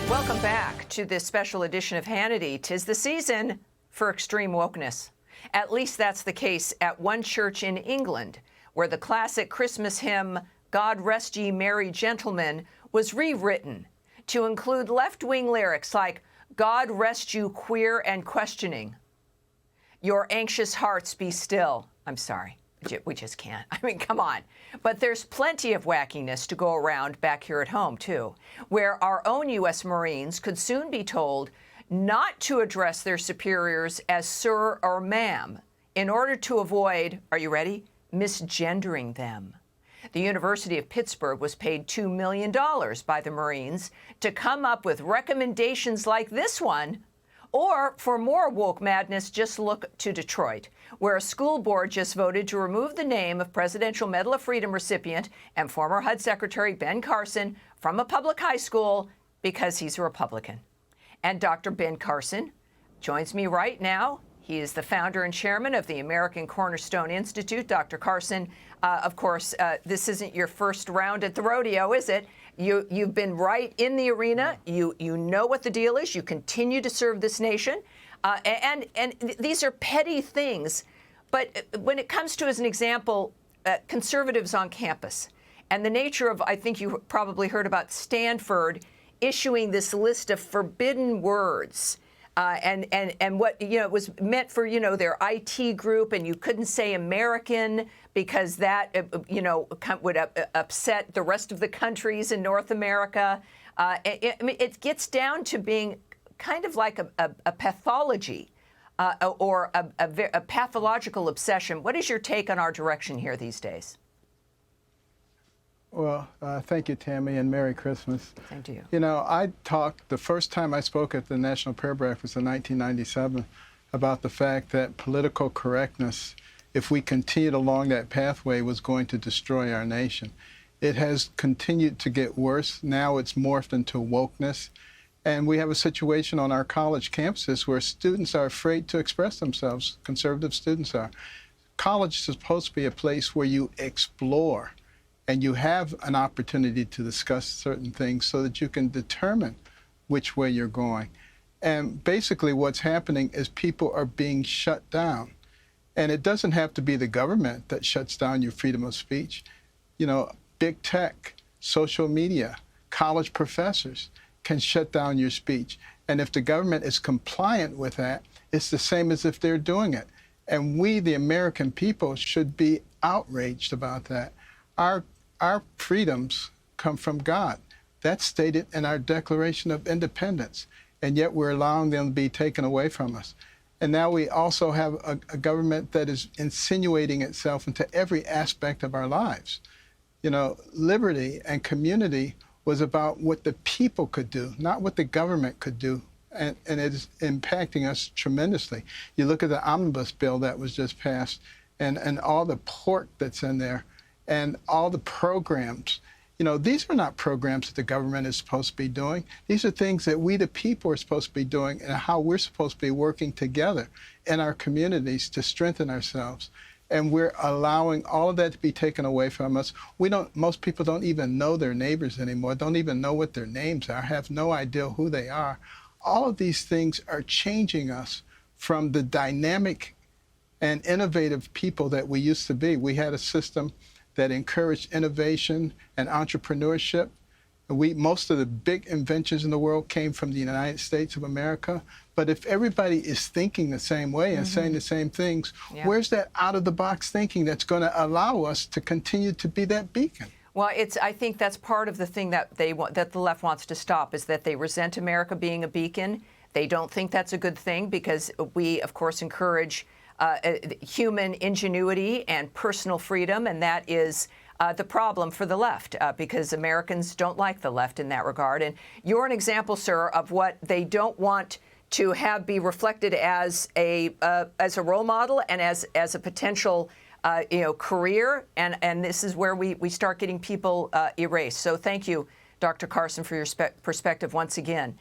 Welcome back to this special edition of Hannity. 'Tis the season for extreme wokeness. At least that's the case at one church in England, where the classic Christmas hymn, God Rest Ye Merry Gentlemen, was rewritten to include left-wing lyrics like, God rest you queer and questioning. Your anxious hearts be still. I'm sorry. We just can't. I mean, come on. But there's plenty of wackiness to go around back here at home, too, where our own U.S. Marines could soon be told not to address their superiors as sir or ma'am in order to avoid, are you ready, misgendering them. The University of Pittsburgh was paid $2 million by the Marines to come up with recommendations like this one. Or, for more woke madness, just look to Detroit, where a school board just voted to remove the name of Presidential Medal of Freedom recipient and former HUD Secretary Ben Carson from a public high school because he's a Republican. And Dr. Ben Carson joins me right now. He is the founder and chairman of the American Cornerstone Institute. Dr. Carson, of course, this isn't your first round at the rodeo, is it? You've been right in the arena. You know what the deal is. You continue to serve this nation. And these are petty things. But when it comes to, as an example, conservatives on campus and the nature of, I think you probably heard about Stanford issuing this list of forbidden words. And what, it was meant for, their IT group, and you couldn't say American because that, would upset the rest of the countries in North America. I mean, it gets down to being kind of like a pathology or a pathological obsession. What is your take on our direction here these days? Well, thank you, Tammy, and Merry Christmas. Thank you. The first time I spoke at the National Prayer Breakfast in 1997 about the fact that political correctness, if we continued along that pathway, was going to destroy our nation. It has continued to get worse. Now it's morphed into wokeness. And we have a situation on our college campuses where students are afraid to express themselves. Conservative students are. College is supposed to be a place where you explore and you have an opportunity to discuss certain things so that you can determine which way you're going. And basically what's happening is people are being shut down. And it doesn't have to be the government that shuts down your freedom of speech. Big tech, social media, college professors can shut down your speech. And if the government is compliant with that, it's the same as if they're doing it. And we, the American people, should be outraged about that. Our freedoms come from God. That's stated in our Declaration of Independence, and yet we're allowing them to be taken away from us. And now we also have a government that is insinuating itself into every aspect of our lives. Liberty and community was about what the people could do, not what the government could do, and it is impacting us tremendously. You look at the omnibus bill that was just passed and all the pork that's in there, and all the programs. These are not programs that the government is supposed to be doing. These are things that we, the people, are supposed to be doing, and how we're supposed to be working together in our communities to strengthen ourselves. And we're allowing all of that to be taken away from us. Most people don't even know their neighbors anymore, don't even know what their names are, have no idea who they are. All of these things are changing us from the dynamic and innovative people that we used to be. We had a system that encouraged innovation and entrepreneurship. Most of the big inventions in the world came from the United States of America. But if everybody is thinking the same way and saying the same things, where's that out-of-the-box thinking that's going to allow us to continue to be that beacon? Well, I think that's part of the thing that that the left wants to stop, is that they resent America being a beacon. They don't think that's a good thing because we, of course, encourage human ingenuity and personal freedom, and that is the problem for the left, because Americans don't like the left in that regard. And you're an example, sir, of what they don't want to have be reflected as a role model and as a potential career, and this is where we start getting people erased. So thank you, Dr. Carson, for your perspective once again.